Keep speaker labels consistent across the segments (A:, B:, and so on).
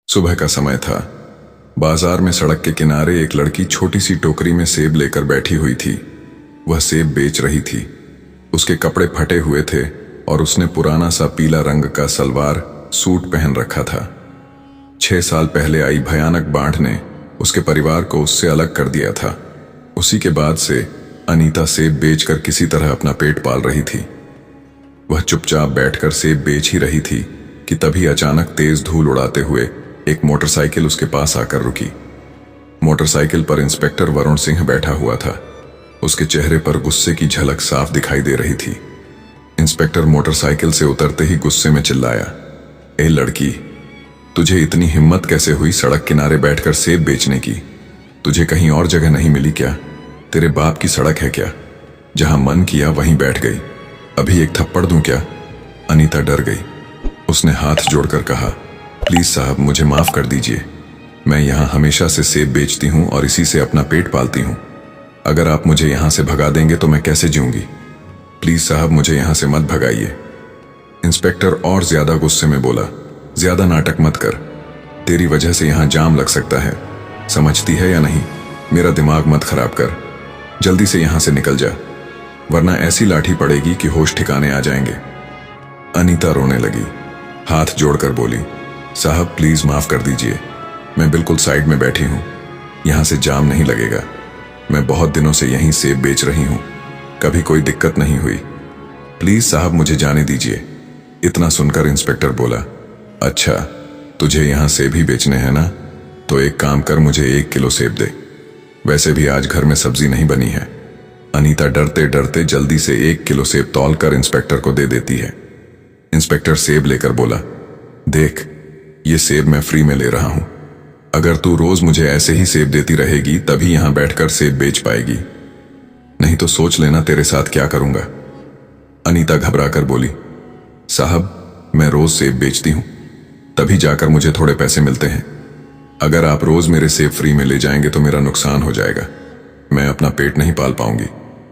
A: सुबह का समय था। बाजार में सड़क के किनारे एक लड़की छोटी सी टोकरी में सेब लेकर बैठी हुई थी। वह सेब बेच रही थी। उसके कपड़े फटे हुए थे और उसने पुराना सा पीला रंग का सलवार सूट पहन रखा था। 6 साल पहले आई भयानक बाढ़ ने उसके परिवार को उससे अलग कर दिया था। उसी के बाद से अनीता सेब बेचकर किसी तरह अपना पेट पाल रही थी। वह चुपचाप बैठकर सेब बेच ही रही थी कि तभी अचानक तेज धूल उड़ाते हुए एक मोटरसाइकिल उसके पास आकर रुकी। मोटरसाइकिल पर इंस्पेक्टर वरुण सिंह बैठा हुआ था। उसके चेहरे पर गुस्से की झलक साफ दिखाई दे रही थी। इंस्पेक्टर मोटरसाइकिल से उतरते ही गुस्से में चिल्लाया, ए लड़की, तुझे इतनी हिम्मत कैसे हुई सड़क किनारे बैठकर सेब बेचने की? तुझे कहीं और जगह नहीं मिली क्या? तेरे बाप की सड़क है क्या? जहां मन किया वहीं बैठ गई। अभी एक थप्पड़ दूं क्या? अनीता डर गई। उसने हाथ जोड़कर कहा, प्लीज साहब, मुझे माफ कर दीजिए। मैं यहाँ हमेशा से सेब बेचती हूँ और इसी से अपना पेट पालती हूँ। अगर आप मुझे यहाँ से भगा देंगे तो मैं कैसे जीऊंगी? प्लीज साहब, मुझे यहाँ से मत भगाइए। इंस्पेक्टर और ज्यादा गुस्से में बोला, ज्यादा नाटक मत कर। तेरी वजह से यहाँ जाम लग सकता है, समझती है या नहीं? मेरा दिमाग मत खराब कर। जल्दी से यहाँ से निकल जा, वरना ऐसी लाठी पड़ेगी कि होश ठिकाने आ जाएंगे। अनीता रोने लगी, हाथ जोड़कर बोली, साहब प्लीज माफ कर दीजिए। मैं बिल्कुल साइड में बैठी हूँ, यहाँ से जाम नहीं लगेगा। मैं बहुत दिनों से यहीं सेब बेच रही हूँ, कभी कोई दिक्कत नहीं हुई। प्लीज साहब, मुझे जाने दीजिए। इतना सुनकर इंस्पेक्टर बोला, अच्छा, तुझे यहाँ सेब ही बेचने हैं ना? तो एक काम कर, मुझे 1 किलो सेब दे। वैसे भी आज घर में सब्जी नहीं बनी है। अनीता डरते डरते जल्दी से 1 किलो सेब तौल कर इंस्पेक्टर को दे देती है। इंस्पेक्टर सेब लेकर बोला, देख, ये सेब मैं फ्री में ले रहा हूं। अगर तू रोज मुझे ऐसे ही सेब देती रहेगी तभी यहां बैठकर सेब बेच पाएगी, नहीं तो सोच लेना तेरे साथ क्या करूंगा। अनीता घबराकर बोली, साहब मैं रोज सेब बेचती हूं, तभी जाकर मुझे थोड़े पैसे मिलते हैं। अगर आप रोज मेरे सेब फ्री में ले जाएंगे तो मेरा नुकसान हो जाएगा, मैं अपना पेट नहीं पाल पाऊंगी।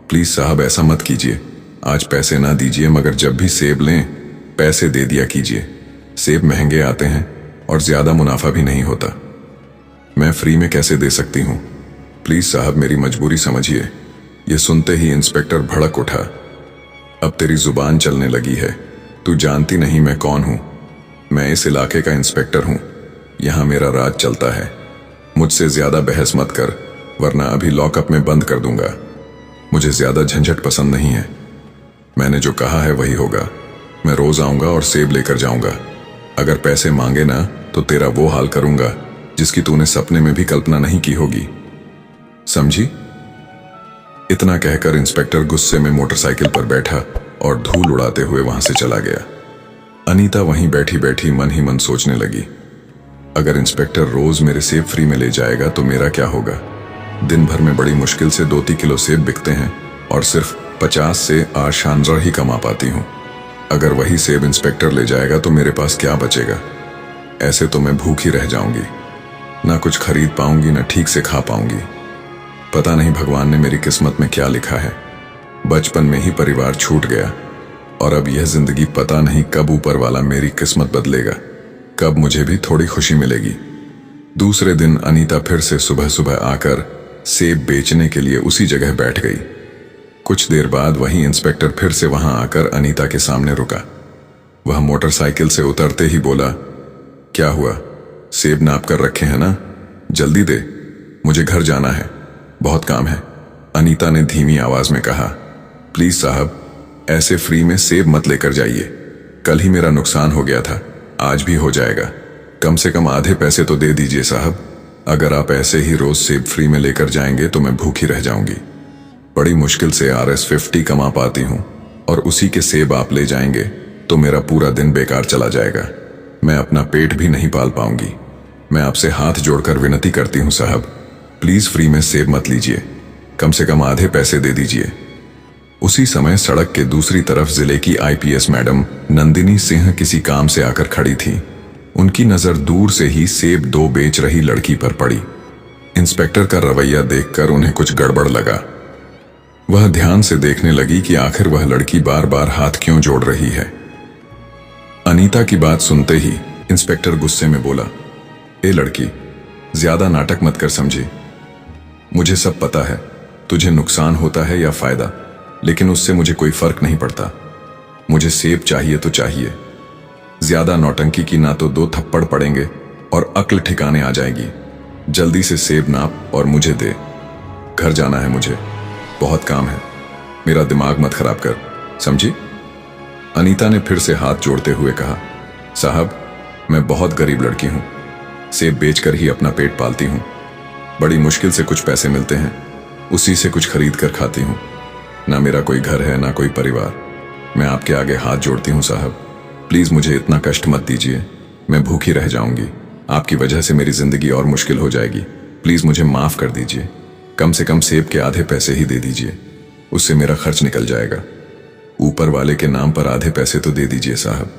A: प्लीज साहब ऐसा मत कीजिए। आज पैसे ना दीजिए, मगर जब भी सेब लें पैसे दे दिया कीजिए। सेब महंगे आते हैं और ज्यादा मुनाफा भी नहीं होता। मैं फ्री में कैसे दे सकती हूँ? प्लीज साहब मेरी मजबूरी समझिए। ये सुनते ही इंस्पेक्टर भड़क उठा, अब तेरी जुबान चलने लगी है। तू जानती नहीं मैं कौन हूँ? मैं इस इलाके का इंस्पेक्टर हूँ, यहाँ मेरा राज चलता है। मुझसे ज्यादा बहस मत कर, वरना अभी लॉकअप में बंद कर दूंगा। मुझे ज्यादा झंझट पसंद नहीं है। मैंने जो कहा है वही होगा। मैं रोज आऊंगा और सेब लेकर जाऊंगा। अगर पैसे मांगे ना तो तेरा वो हाल करूंगा जिसकी तूने सपने में भी कल्पना नहीं की होगी, समझी? इतना कहकर इंस्पेक्टर गुस्से में मोटरसाइकिल पर बैठा और धूल उड़ाते हुए वहां से चला गया। अनीता वहीं बैठी बैठी मन ही मन सोचने लगी, अगर इंस्पेक्टर रोज मेरे सेब फ्री में ले जाएगा तो मेरा क्या होगा? दिन भर में बड़ी मुश्किल से 2-3 किलो सेब बिकते हैं और सिर्फ 50 से आशानदार ही कमा पाती हूँ। अगर वही सेब इंस्पेक्टर ले जाएगा तो मेरे पास क्या बचेगा? ऐसे तो मैं भूखी रह जाऊंगी, ना कुछ खरीद पाऊंगी ना ठीक से खा पाऊंगी। पता नहीं भगवान ने मेरी किस्मत में क्या लिखा है। बचपन में ही परिवार छूट गया और अब यह जिंदगी पता नहीं कब ऊपर वाला मेरी किस्मत बदलेगा, कब मुझे भी थोड़ी खुशी मिलेगी। दूसरे दिन अनीता फिर से सुबह सुबह आकर सेब बेचने के लिए उसी जगह बैठ गई। कुछ देर बाद वही इंस्पेक्टर फिर से वहां आकर अनीता के सामने रुका। वह मोटरसाइकिल से उतरते ही बोला, क्या हुआ? सेब नाप कर रखे हैं ना? जल्दी दे, मुझे घर जाना है, बहुत काम है। अनीता ने धीमी आवाज में कहा, प्लीज साहब ऐसे फ्री में सेब मत लेकर जाइए। कल ही मेरा नुकसान हो गया था, आज भी हो जाएगा। कम से कम आधे पैसे तो दे दीजिए साहब। अगर आप ऐसे ही रोज सेब फ्री में लेकर जाएंगे तो मैं भूखी रह जाऊंगी। बड़ी मुश्किल से RS50 कमा पाती हूँ और उसी के सेब आप ले जाएंगे तो मेरा पूरा दिन बेकार चला जाएगा। मैं अपना पेट भी नहीं पाल पाऊंगी। मैं आपसे हाथ जोड़कर विनती करती हूँ साहब, प्लीज फ्री में सेब मत लीजिए, कम से कम आधे पैसे दे दीजिए। उसी समय सड़क के दूसरी तरफ जिले की IPS मैडम नंदिनी सिंह किसी काम से आकर खड़ी थी। उनकी नजर दूर से ही सेब 2 बेच रही लड़की पर पड़ी। इंस्पेक्टर का रवैया देखकर उन्हें कुछ गड़बड़ लगा। वह ध्यान से देखने लगी कि आखिर वह लड़की बार बार हाथ क्यों जोड़ रही है। अनीता की बात सुनते ही इंस्पेक्टर गुस्से में बोला, ए लड़की, ज्यादा नाटक मत कर समझी। मुझे सब पता है तुझे नुकसान होता है या फायदा, लेकिन उससे मुझे कोई फर्क नहीं पड़ता। मुझे सेब चाहिए तो चाहिए। ज्यादा नौटंकी की ना तो 2 थप्पड़ पड़ेंगे और अक्ल ठिकाने आ जाएगी। जल्दी से सेब नाप और मुझे दे। घर जाना है मुझे, बहुत काम है। मेरा दिमाग मत खराब कर, समझी? अनीता ने फिर से हाथ जोड़ते हुए कहा, साहब, मैं बहुत गरीब लड़की हूं। सेब बेचकर ही अपना पेट पालती हूं। बड़ी मुश्किल से कुछ पैसे मिलते हैं, उसी से कुछ खरीद कर खाती हूं। ना मेरा कोई घर है ना कोई परिवार। मैं आपके आगे हाथ जोड़ती हूं साहब, प्लीज मुझे इतना कष्ट मत दीजिए। मैं भूखी रह जाऊंगी, आपकी वजह से मेरी जिंदगी और मुश्किल हो जाएगी। प्लीज मुझे माफ कर दीजिए। कम से कम सेब के आधे पैसे ही दे दीजिए, उससे मेरा खर्च निकल जाएगा। ऊपर वाले के नाम पर आधे पैसे तो दे दीजिए साहब।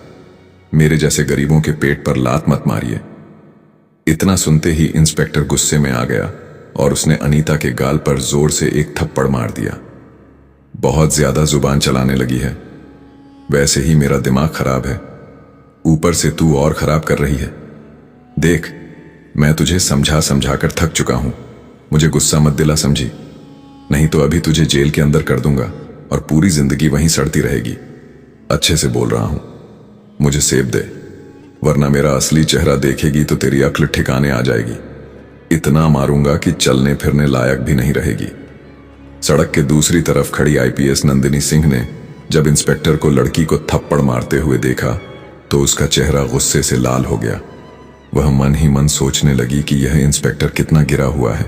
A: मेरे जैसे गरीबों के पेट पर लात मत मारिए। इतना सुनते ही इंस्पेक्टर गुस्से में आ गया और उसने अनीता के गाल पर जोर से एक थप्पड़ मार दिया। बहुत ज्यादा जुबान चलाने लगी है। वैसे ही मेरा दिमाग खराब है, ऊपर से तू और खराब कर रही है। देख, मैं तुझे समझा समझा कर थक चुका हूं। मुझे गुस्सा मत दिला समझी, नहीं तो अभी तुझे जेल के अंदर कर दूंगा और पूरी जिंदगी वहीं सड़ती रहेगी। अच्छे से बोल रहा हूं, मुझे सेब दे, वरना मेरा असली चेहरा देखेगी तो तेरी अक्ल ठिकाने आ जाएगी। इतना मारूंगा कि चलने फिरने लायक भी नहीं रहेगी। सड़क के दूसरी तरफ खड़ी आईपीएस नंदिनी सिंह ने जब इंस्पेक्टर को लड़की को थप्पड़ मारते हुए देखा तो उसका चेहरा गुस्से से लाल हो गया। वह मन ही मन सोचने लगी कि यह इंस्पेक्टर कितना गिरा हुआ है।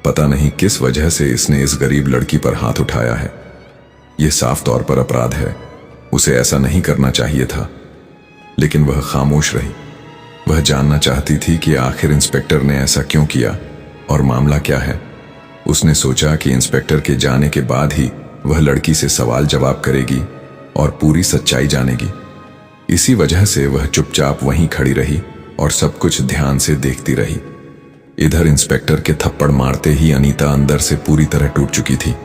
A: पता नहीं किस वजह से इसने इस गरीब लड़की पर हाथ उठाया है। यह साफ तौर पर अपराध है, उसे ऐसा नहीं करना चाहिए था। लेकिन वह खामोश रही। वह जानना चाहती थी कि आखिर इंस्पेक्टर ने ऐसा क्यों किया और मामला क्या है। उसने सोचा कि इंस्पेक्टर के जाने के बाद ही वह लड़की से सवाल जवाब करेगी और पूरी सच्चाई जानेगी। इसी वजह से वह चुपचाप वहीं खड़ी रही और सब कुछ ध्यान से देखती रही। इधर इंस्पेक्टर के थप्पड़ मारते ही अनीता अंदर से पूरी तरह टूट चुकी थी।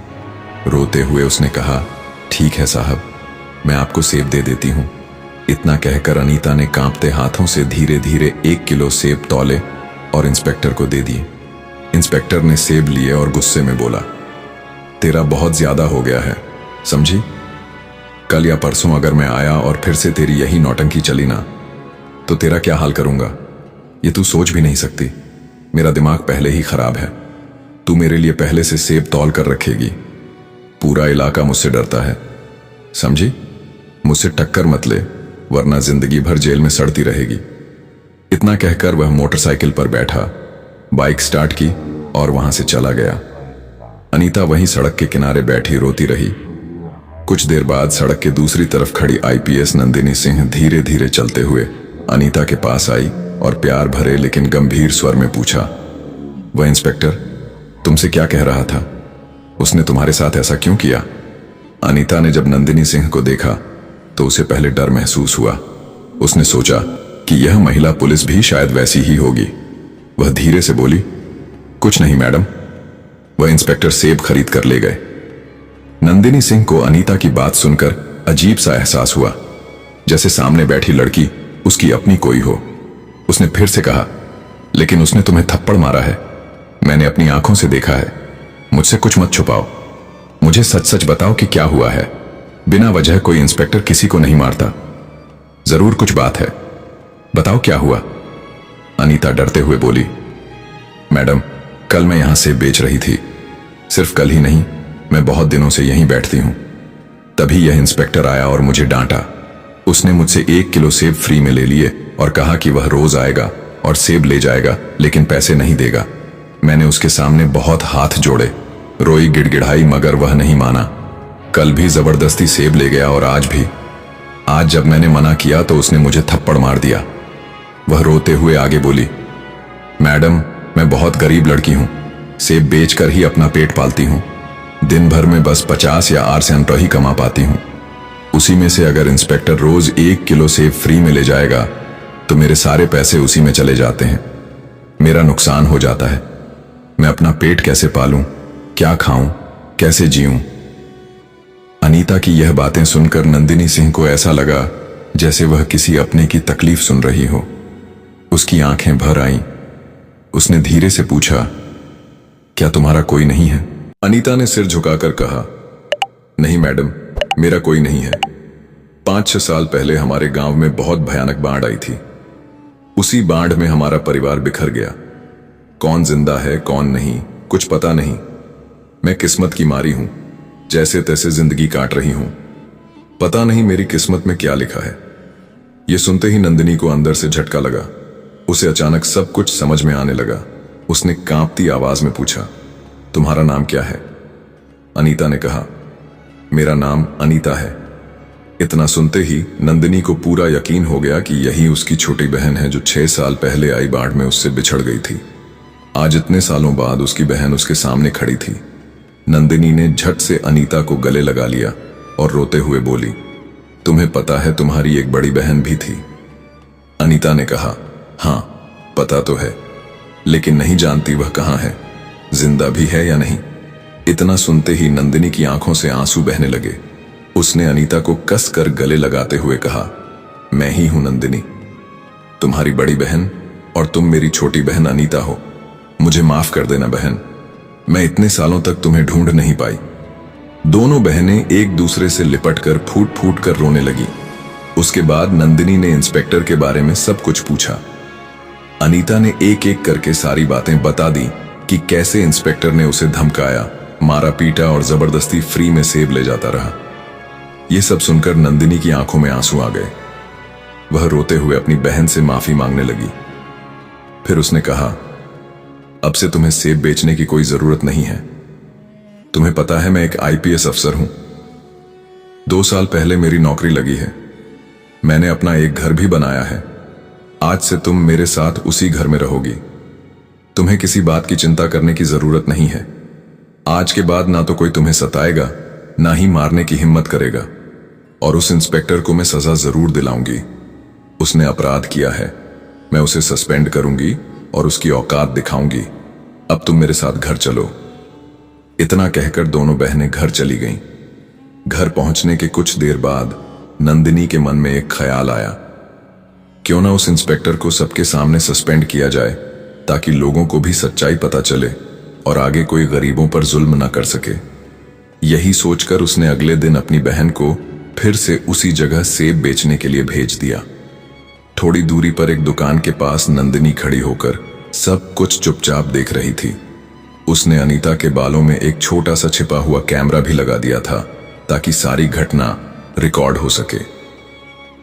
A: रोते हुए उसने कहा, ठीक है साहब, मैं आपको सेब दे देती हूं। इतना कहकर अनीता ने कांपते हाथों से धीरे धीरे 1 किलो सेब तौले और इंस्पेक्टर को दे दिए। इंस्पेक्टर ने सेब लिए और गुस्से में बोला, तेरा बहुत ज्यादा हो गया है, समझी? कल या परसों अगर मैं आया और फिर से तेरी यही नौटंकी चली ना, तो तेरा क्या हाल करूंगा ये तू सोच भी नहीं सकती। मेरा दिमाग पहले ही खराब है। तू मेरे लिए पहले से सेब तौल कर रखेगी। पूरा इलाका मुझसे डरता है, समझी? मुझसे टक्कर मत ले, वरना जिंदगी भर जेल में सड़ती रहेगी। इतना कहकर वह मोटरसाइकिल पर बैठा, बाइक स्टार्ट की और वहां से चला गया। अनीता वहीं सड़क के किनारे बैठी रोती रही। कुछ देर बाद सड़क के दूसरी तरफ खड़ी आईपीएस नंदिनी सिंह धीरे धीरे चलते हुए अनीता के पास आई और प्यार भरे लेकिन गंभीर स्वर में पूछा, वह इंस्पेक्टर तुमसे क्या कह रहा था? उसने तुम्हारे साथ ऐसा क्यों किया? अनीता ने जब नंदिनी सिंह को देखा तो उसे पहले डर महसूस हुआ। उसने सोचा कि यह महिला पुलिस भी शायद वैसी ही होगी। वह धीरे से बोली, कुछ नहीं मैडम। वह इंस्पेक्टर सेब खरीद कर ले गए। नंदिनी सिंह को अनीता की बात सुनकर अजीब सा एहसास हुआ, जैसे सामने बैठी लड़की उसकी अपनी कोई हो। उसने फिर से कहा, लेकिन उसने तुम्हें थप्पड़ मारा है, मैंने अपनी आंखों से देखा है। मुझसे कुछ मत छुपाओ, मुझे सच सच बताओ कि क्या हुआ है। बिना वजह कोई इंस्पेक्टर किसी को नहीं मारता। जरूर कुछ बात है, बताओ क्या हुआ। अनीता डरते हुए बोली, मैडम कल मैं यहां सेब बेच रही थी। सिर्फ कल ही नहीं, मैं बहुत दिनों से यहीं बैठती हूं। तभी यह इंस्पेक्टर आया और मुझे डांटा। उसने मुझसे 1 किलो सेब फ्री में ले लिए और कहा कि वह रोज आएगा और सेब ले जाएगा, लेकिन पैसे नहीं देगा। मैंने उसके सामने बहुत हाथ जोड़े, रोई गिड़गिड़ाई, मगर वह नहीं माना। कल भी जबरदस्ती सेब ले गया और आज भी। आज जब मैंने मना किया तो उसने मुझे थप्पड़ मार दिया। वह रोते हुए आगे बोली, मैडम मैं बहुत गरीब लड़की हूं, सेब बेचकर ही अपना पेट पालती हूं। दिन भर में बस 50 या 8 सेंट ही कमा पाती हूं। उसी में से अगर इंस्पेक्टर रोज 1 किलो सेब फ्री में ले जाएगा तो मेरे सारे पैसे उसी में चले जाते हैं। मेरा नुकसान हो जाता है। मैं अपना पेट कैसे पालूं, क्या खाऊं, कैसे जीऊं? अनीता की यह बातें सुनकर नंदिनी सिंह को ऐसा लगा जैसे वह किसी अपने की तकलीफ सुन रही हो। उसकी आंखें भर आईं। उसने धीरे से पूछा, क्या तुम्हारा कोई नहीं है? अनीता ने सिर झुकाकर कहा, नहीं मैडम, मेरा कोई नहीं है। 5-6 साल पहले हमारे गांव में बहुत भयानक बाढ़ आई थी। उसी बाढ़ में हमारा परिवार बिखर गया। कौन जिंदा है कौन नहीं कुछ पता नहीं। मैं किस्मत की मारी हूं, जैसे तैसे जिंदगी काट रही हूं। पता नहीं मेरी किस्मत में क्या लिखा है। यह सुनते ही नंदिनी को अंदर से झटका लगा। उसे अचानक सब कुछ समझ में आने लगा। उसने कांपती आवाज में पूछा, तुम्हारा नाम क्या है? अनीता ने कहा, मेरा नाम अनीता है। इतना सुनते ही नंदिनी को पूरा यकीन हो गया कि यही उसकी छोटी बहन है जो 6 साल पहले आई बाढ़ में उससे बिछड़ गई थी। आज इतने सालों बाद उसकी बहन उसके सामने खड़ी थी। नंदिनी ने झट से अनीता को गले लगा लिया और रोते हुए बोली, तुम्हें पता है तुम्हारी एक बड़ी बहन भी थी? अनीता ने कहा, हाँ पता तो है, लेकिन नहीं जानती वह कहाँ है, जिंदा भी है या नहीं। इतना सुनते ही नंदिनी की आंखों से आंसू बहने लगे। उसने अनीता को कस कर गले लगाते हुए कहा, मैं ही हूं नंदिनी, तुम्हारी बड़ी बहन, और तुम मेरी छोटी बहन अनीता हो। मुझे माफ कर देना बहन, मैं इतने सालों तक तुम्हें ढूंढ नहीं पाई। दोनों बहनें एक दूसरे से लिपट कर फूट फूट कर रोने लगी। उसके बाद नंदिनी ने इंस्पेक्टर के बारे में सब कुछ पूछा। अनीता ने एक एक करके सारी बातें बता दी कि कैसे इंस्पेक्टर ने उसे धमकाया, मारा पीटा और जबरदस्ती फ्री में सेब ले जाता रहा। यह सब सुनकर नंदिनी की आंखों में आंसू आ गए। वह रोते हुए अपनी बहन से माफी मांगने लगी। फिर उसने कहा, अब से तुम्हें सेब बेचने की कोई जरूरत नहीं है। तुम्हें पता है मैं एक आईपीएस अफसर हूं। 2 साल पहले मेरी नौकरी लगी है। मैंने अपना एक घर भी बनाया है। आज से तुम मेरे साथ उसी घर में रहोगी। तुम्हें किसी बात की चिंता करने की जरूरत नहीं है। आज के बाद ना तो कोई तुम्हें सताएगा, ना ही मारने की हिम्मत करेगा। और उस इंस्पेक्टर को मैं सजा जरूर दिलाऊंगी। उसने अपराध किया है, मैं उसे सस्पेंड करूंगी और उसकी औकात दिखाऊंगी। अब तुम मेरे साथ घर चलो। इतना कहकर दोनों बहनें घर चली गईं। घर पहुंचने के कुछ देर बाद नंदिनी के मन में एक ख्याल आया, क्यों ना उस इंस्पेक्टर को सबके सामने सस्पेंड किया जाए, ताकि लोगों को भी सच्चाई पता चले और आगे कोई गरीबों पर जुल्म न कर सके। यही सोचकर उसने अगले दिन अपनी बहन को फिर से उसी जगह सेब बेचने के लिए भेज दिया। थोड़ी दूरी पर एक दुकान के पास नंदिनी खड़ी होकर सब कुछ चुपचाप देख रही थी। उसने अनीता के बालों में एक छोटा सा छिपा हुआ कैमरा भी लगा दिया था, ताकि सारी घटना रिकॉर्ड हो सके।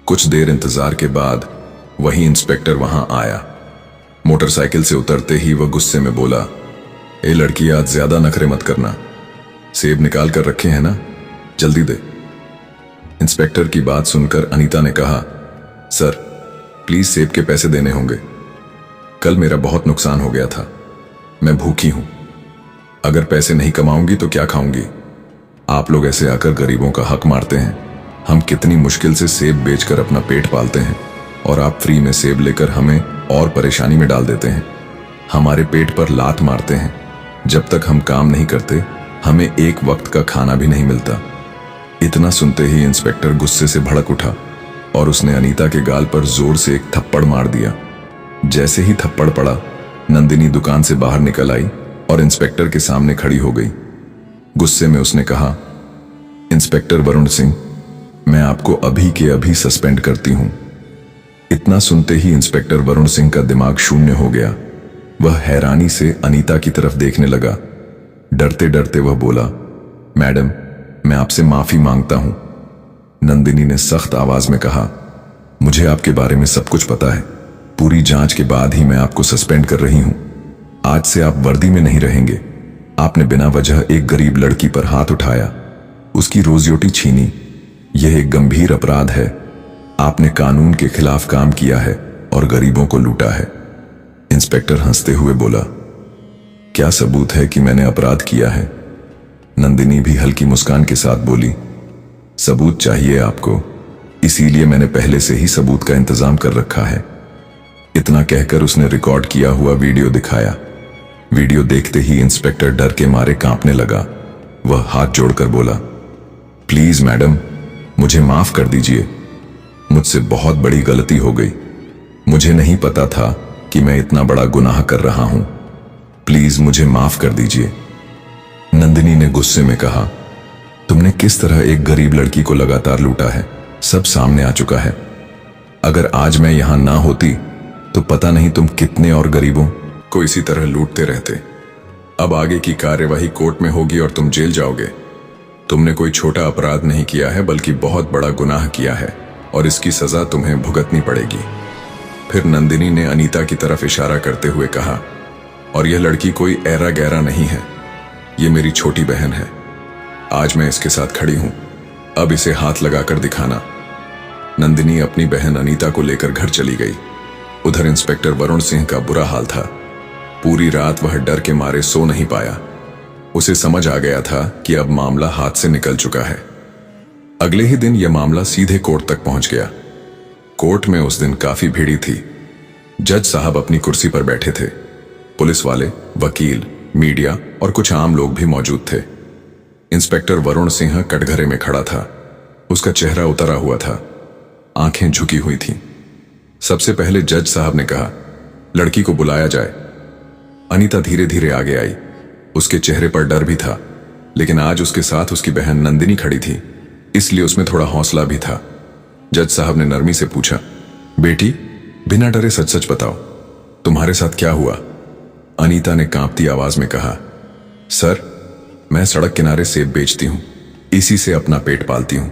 A: कुछ देर इंतजार के बाद वही इंस्पेक्टर वहां आया। मोटरसाइकिल से उतरते ही वह गुस्से में बोला, ए लड़की, आज ज्यादा नखरे मत करना। सेब निकाल कर रखे हैं ना, जल्दी दे। इंस्पेक्टर की बात सुनकर अनीता ने कहा, सर प्लीज सेब के पैसे देने होंगे। कल मेरा बहुत नुकसान हो गया था, मैं भूखी हूं। अगर पैसे नहीं कमाऊंगी तो क्या खाऊंगी? आप लोग ऐसे आकर गरीबों का हक मारते हैं। हम कितनी मुश्किल से सेब बेचकर अपना पेट पालते हैं, और आप फ्री में सेब लेकर हमें और परेशानी में डाल देते हैं। हमारे पेट पर लात मारते हैं। जब तक हम काम नहीं करते हमें एक वक्त का खाना भी नहीं मिलता। इतना सुनते ही इंस्पेक्टर गुस्से से भड़क उठा और उसने अनीता के गाल पर जोर से एक थप्पड़ मार दिया। जैसे ही थप्पड़ पड़ा, नंदिनी दुकान से बाहर निकल आई और इंस्पेक्टर के सामने खड़ी हो गई। गुस्से में उसने कहा, इंस्पेक्टर वरुण सिंह, मैं आपको अभी के अभी सस्पेंड करती हूं। इतना सुनते ही इंस्पेक्टर वरुण सिंह का दिमाग शून्य हो गया। वह हैरानी से अनीता की तरफ देखने लगा। डरते डरते वह बोला, मैडम, मैं आपसे माफी मांगता हूं। नंदिनी ने सख्त आवाज में कहा, मुझे आपके बारे में सब कुछ पता है। पूरी जांच के बाद ही मैं आपको सस्पेंड कर रही हूं। आज से आप वर्दी में नहीं रहेंगे। आपने बिना वजह एक गरीब लड़की पर हाथ उठाया, उसकी रोजी-रोटी छीनी। यह एक गंभीर अपराध है। आपने कानून के खिलाफ काम किया है और गरीबों को लूटा है। इंस्पेक्टर हंसते हुए बोला, क्या सबूत है कि मैंने अपराध किया है? नंदिनी भी हल्की मुस्कान के साथ बोली, सबूत चाहिए आपको, इसीलिए मैंने पहले से ही सबूत का इंतजाम कर रखा है। इतना कहकर उसने रिकॉर्ड किया हुआ वीडियो दिखाया। वीडियो देखते ही इंस्पेक्टर डर के मारे कांपने लगा। वह हाथ जोड़कर बोला, प्लीज मैडम, मुझे माफ कर दीजिए। मुझसे बहुत बड़ी गलती हो गई। मुझे नहीं पता था कि मैं इतना बड़ा गुनाह कर रहा हूं। प्लीज मुझे माफ कर दीजिए। नंदिनी ने गुस्से में कहा, तुमने किस तरह एक गरीब लड़की को लगातार लूटा है, सब सामने आ चुका है। अगर आज मैं यहां ना होती तो पता नहीं तुम कितने और गरीबों को इसी तरह लूटते रहते। अब आगे की कार्यवाही कोर्ट में होगी और तुम जेल जाओगे। तुमने कोई छोटा अपराध नहीं किया है बल्कि बहुत बड़ा गुनाह किया है और इसकी सजा तुम्हें भुगतनी पड़ेगी। फिर नंदिनी ने अनीता की तरफ इशारा करते हुए कहा, और यह लड़की कोई ऐरा गैरा नहीं है, ये मेरी छोटी बहन है। आज मैं इसके साथ खड़ी हूं, अब इसे हाथ लगाकर दिखाना। नंदिनी अपनी बहन अनीता को लेकर घर चली गई। उधर इंस्पेक्टर वरुण सिंह का बुरा हाल था। पूरी रात वह डर के मारे सो नहीं पाया। उसे समझ आ गया था कि अब मामला हाथ से निकल चुका है। अगले ही दिन यह मामला सीधे कोर्ट तक पहुंच गया। कोर्ट में उस दिन काफी भीड़ थी। जज साहब अपनी कुर्सी पर बैठे थे। पुलिस वाले, वकील, मीडिया और कुछ आम लोग भी मौजूद थे। इंस्पेक्टर वरुण सिंह कटघरे में खड़ा था। उसका चेहरा उतरा हुआ था, आंखें झुकी हुई थीं। सबसे पहले जज साहब ने कहा, लड़की को बुलाया जाए। अनीता धीरे धीरे आगे आई। उसके चेहरे पर डर भी था, लेकिन आज उसके साथ उसकी बहन नंदिनी खड़ी थी, इसलिए उसमें थोड़ा हौसला भी था। जज साहब ने नरमी से पूछा, बेटी, बिना डरे सच सच बताओ, तुम्हारे साथ क्या हुआ? अनीता ने कांपती आवाज में कहा, सर, मैं सड़क किनारे सेब बेचती हूं, इसी से अपना पेट पालती हूं।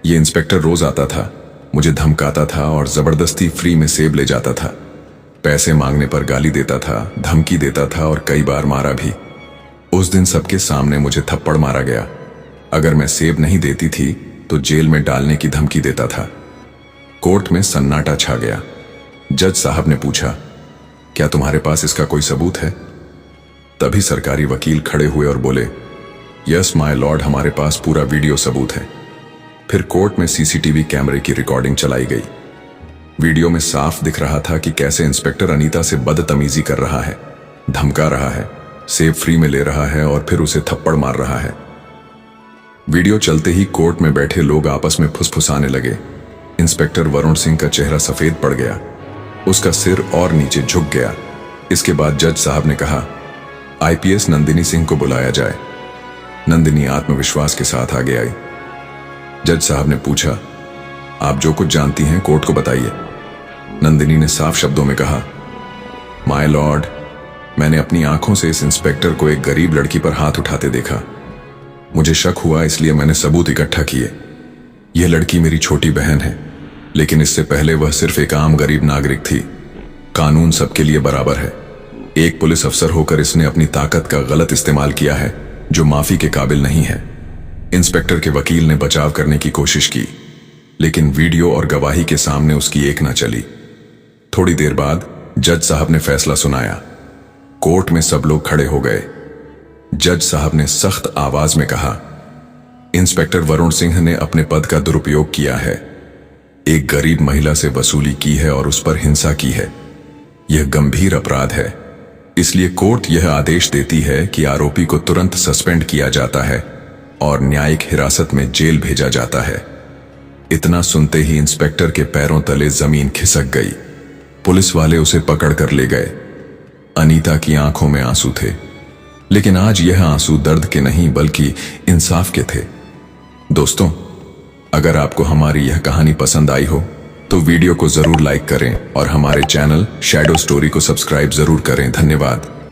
A: ये इंस्पेक्टर रोज आता था, मुझे धमकाता था और जबरदस्ती फ्री में सेब ले जाता था। पैसे मांगने पर गाली देता था, धमकी देता था और कई बार मारा भी। उस दिन सबके सामने मुझे थप्पड़ मारा गया। अगर मैं सेब नहीं देती थी तो जेल में डालने की धमकी देता था। कोर्ट में सन्नाटा छा गया। जज साहब ने पूछा, क्या तुम्हारे पास इसका कोई सबूत है? तभी सरकारी वकील खड़े हुए और बोले, यस माय लॉर्ड, हमारे पास पूरा वीडियो सबूत है। फिर कोर्ट में सीसीटीवी कैमरे की रिकॉर्डिंग चलाई गई। वीडियो में साफ दिख रहा था कि कैसे इंस्पेक्टर अनीता से बदतमीजी कर रहा है, धमका रहा है, सेब फ्री में ले रहा है और फिर उसे थप्पड़ मार रहा है। वीडियो चलते ही कोर्ट में बैठे लोग आपस में फुसफुसाने लगे। इंस्पेक्टर वरुण सिंह का चेहरा सफेद पड़ गया, उसका सिर और नीचे झुक गया। इसके बाद जज साहब ने कहा, आईपीएस नंदिनी सिंह को बुलाया जाए। नंदिनी आत्मविश्वास के साथ आगे आई। जज साहब ने पूछा, आप जो कुछ जानती हैं कोर्ट को बताइए। नंदिनी ने साफ शब्दों में कहा, माय लॉर्ड, मैंने अपनी आंखों से इस इंस्पेक्टर को एक गरीब लड़की पर हाथ उठाते देखा। मुझे शक हुआ, इसलिए मैंने सबूत इकट्ठा किए। यह लड़की मेरी छोटी बहन है, लेकिन इससे पहले वह सिर्फ एक आम गरीब नागरिक थी। कानून सबके लिए बराबर है। एक पुलिस अफसर होकर इसने अपनी ताकत का गलत इस्तेमाल किया है, जो माफी के काबिल नहीं है। इंस्पेक्टर के वकील ने बचाव करने की कोशिश की, लेकिन वीडियो और गवाही के सामने उसकी एक न चली। थोड़ी देर बाद जज साहब ने फैसला सुनाया। कोर्ट में सब लोग खड़े हो गए। जज साहब ने सख्त आवाज में कहा, इंस्पेक्टर वरुण सिंह ने अपने पद का दुरुपयोग किया है। एक गरीब महिला से वसूली की है और उस पर हिंसा की है। यह गंभीर अपराध है। इसलिए कोर्ट यह आदेश देती है कि आरोपी को तुरंत सस्पेंड किया जाता है और न्यायिक हिरासत में जेल भेजा जाता है। इतना सुनते ही इंस्पेक्टर के पैरों तले जमीन खिसक गई। पुलिस वाले उसे पकड़कर ले गए। अनीता की आंखों में आंसू थे, लेकिन आज यह आंसू दर्द के नहीं बल्कि इंसाफ के थे। दोस्तों, अगर आपको हमारी यह कहानी पसंद आई हो तो वीडियो को जरूर लाइक करें और हमारे चैनल शैडो स्टोरी को सब्सक्राइब जरूर करें। धन्यवाद।